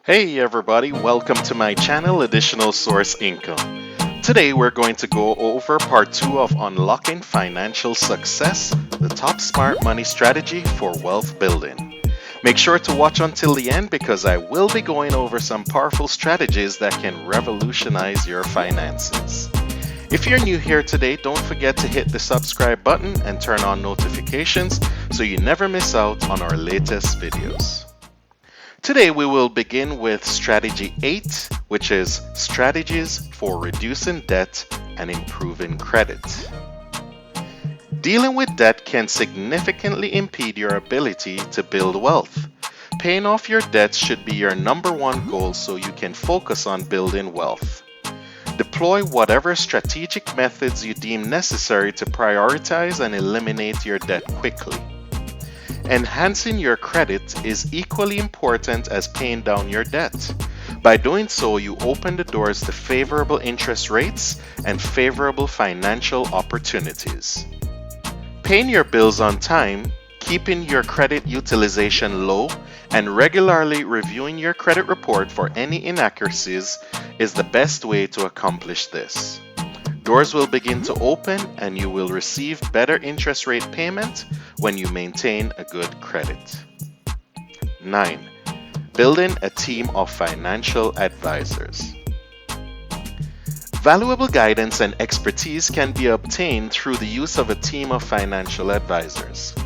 Hey everybody, welcome to my channel Additional Source Income. Today we're going to go over part 2 of Unlocking Financial Success, the top smart money strategy for wealth building. Make sure to watch until the end because I will be going over some powerful strategies that can revolutionize your finances. If you're new here today, don't forget to hit the subscribe button and turn on notifications so you never miss out on our latest videos. Today we will begin with strategy 8, which is strategies for reducing debt and improving credit. Dealing with debt can significantly impede your ability to build wealth. Paying off your debts should be your number one goal so you can focus on building wealth. Deploy whatever strategic methods you deem necessary to prioritize and eliminate your debt quickly. Enhancing your credit is equally important as paying down your debt. By doing so, you open the doors to favorable interest rates and favorable financial opportunities. Paying your bills on time, keeping your credit utilization low, and regularly reviewing your credit report for any inaccuracies is the best way to accomplish this. Doors will begin to open and you will receive better interest rate payment when you maintain a good credit. 9. Building a team of financial advisors. Valuable guidance and expertise can be obtained through the use of a team of financial advisors.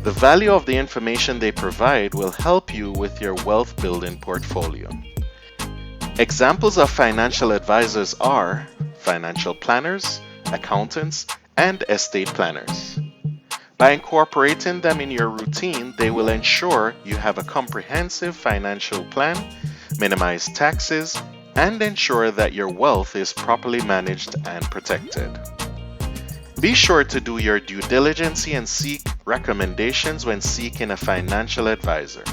The value of the information they provide will help you with your wealth building portfolio. Examples of financial advisors are financial planners, accountants, and estate planners. By incorporating them in your routine, they will ensure you have a comprehensive financial plan, minimize taxes, and ensure that your wealth is properly managed and protected. Be sure to do your due diligence and seek recommendations when seeking a financial advisor.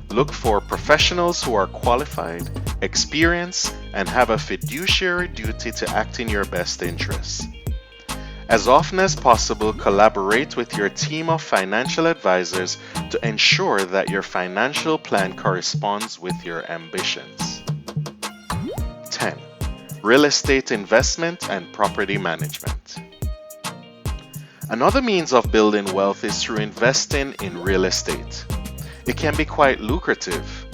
Look for professionals who are qualified, experienced, and have a fiduciary duty to act in your best interests. As often as possible, collaborate with your team of financial advisors to ensure that your financial plan corresponds with your ambitions. 10. Real estate investment and property management. Another means of building wealth is through investing in real estate. It can be quite lucrative.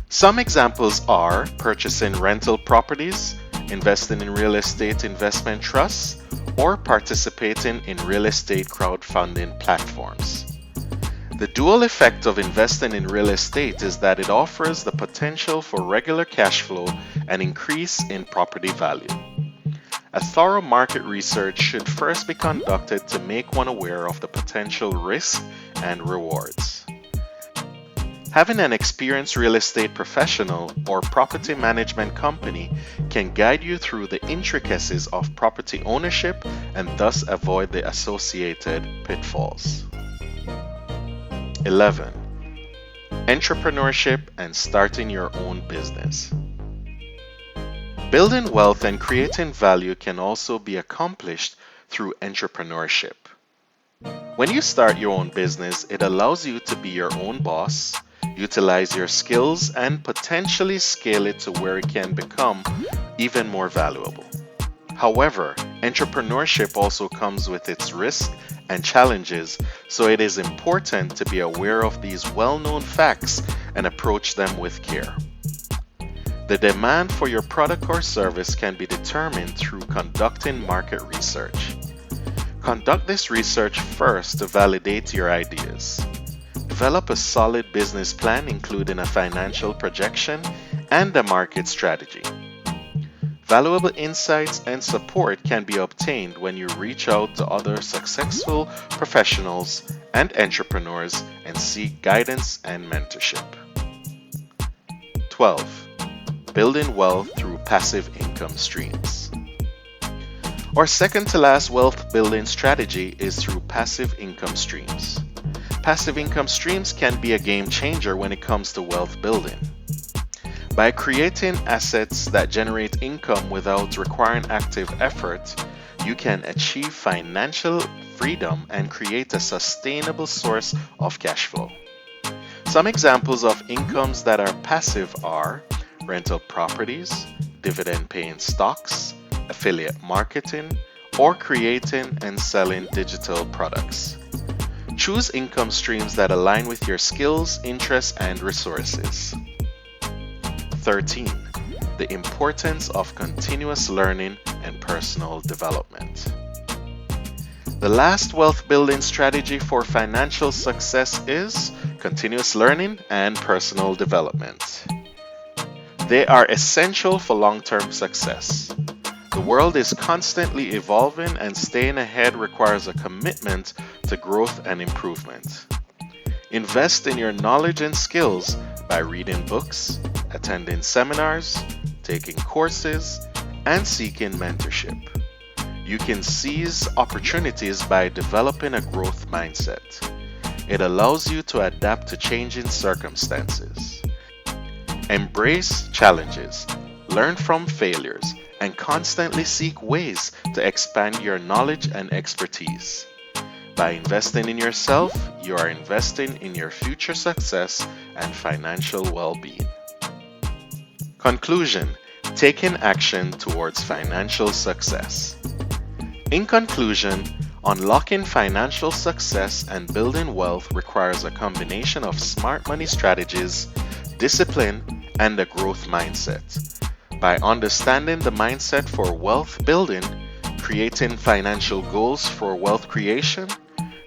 Some examples are purchasing rental properties, investing in real estate investment trusts, or participating in real estate crowdfunding platforms. The dual effect of investing in real estate is that it offers the potential for regular cash flow and increase in property value. A thorough market research should first be conducted to make one aware of the potential risk and rewards. Having an experienced real estate professional or property management company can guide you through the intricacies of property ownership and thus avoid the associated pitfalls. 11. Entrepreneurship and starting your own business. Building wealth and creating value can also be accomplished through entrepreneurship. When you start your own business, it allows you to be your own boss, utilize your skills, and potentially scale it to where it can become even more valuable. However, entrepreneurship also comes with its risks and challenges, so it is important to be aware of these well-known facts and approach them with care. The demand for your product or service can be determined through conducting market research. Conduct this research first to validate your ideas. Develop a solid business plan including a financial projection and a market strategy. Valuable insights and support can be obtained when you reach out to other successful professionals and entrepreneurs and seek guidance and mentorship. 12. Building wealth through passive income streams. Our second to last wealth building strategy is through passive income streams. Passive income streams can be a game changer when it comes to wealth building. By creating assets that generate income without requiring active effort, you can achieve financial freedom and create a sustainable source of cash flow. Some examples of incomes that are passive are rental properties, dividend-paying stocks, affiliate marketing, or creating and selling digital products. Choose income streams that align with your skills, interests, and resources. 13. The importance of continuous learning and personal development. The last wealth building strategy for financial success is continuous learning and personal development. They are essential for long-term success. The world is constantly evolving, and staying ahead requires a commitment to growth and improvement. Invest in your knowledge and skills by reading books, attending seminars, taking courses, and seeking mentorship. You can seize opportunities by developing a growth mindset. It allows you to adapt to changing circumstances. Embrace challenges, learn from failures, and constantly seek ways to expand your knowledge and expertise. By investing in yourself, you are investing in your future success and financial well-being. Conclusion: taking action towards financial success. In conclusion, unlocking financial success and building wealth requires a combination of smart money strategies, discipline, and a growth mindset. By understanding the mindset for wealth building, creating financial goals for wealth creation,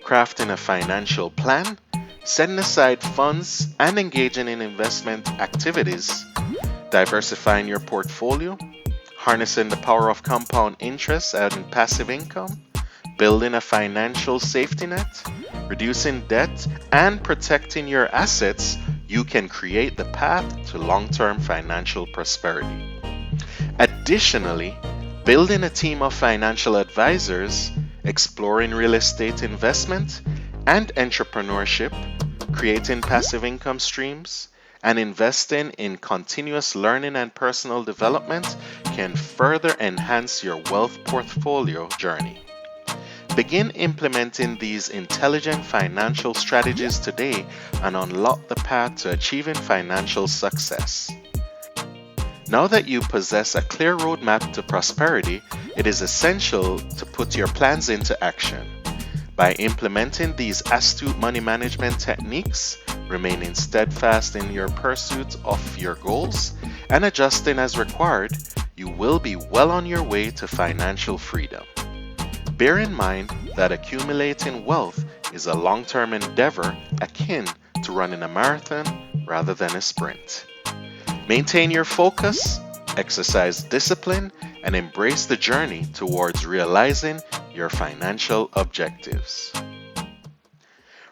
crafting a financial plan, setting aside funds, and engaging in investment activities, diversifying your portfolio, harnessing the power of compound interest and passive income, building a financial safety net, reducing debt, and protecting your assets, you can create the path to long-term financial prosperity. Additionally, building a team of financial advisors, exploring real estate investment and entrepreneurship, creating passive income streams, and investing in continuous learning and personal development can further enhance your wealth portfolio journey. Begin implementing these intelligent financial strategies today and unlock the path to achieving financial success. Now that you possess a clear roadmap to prosperity, it is essential to put your plans into action. By implementing these astute money management techniques, remaining steadfast in your pursuit of your goals, and adjusting as required, you will be well on your way to financial freedom. Bear in mind that accumulating wealth is a long-term endeavor akin to running a marathon rather than a sprint. Maintain your focus, exercise discipline, and embrace the journey towards realizing your financial objectives.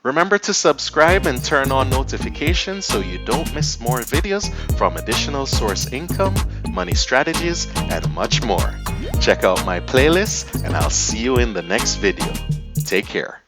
Remember to subscribe and turn on notifications so you don't miss more videos from additional source income, money strategies, and much more. Check out my playlist, and I'll see you in the next video. Take care.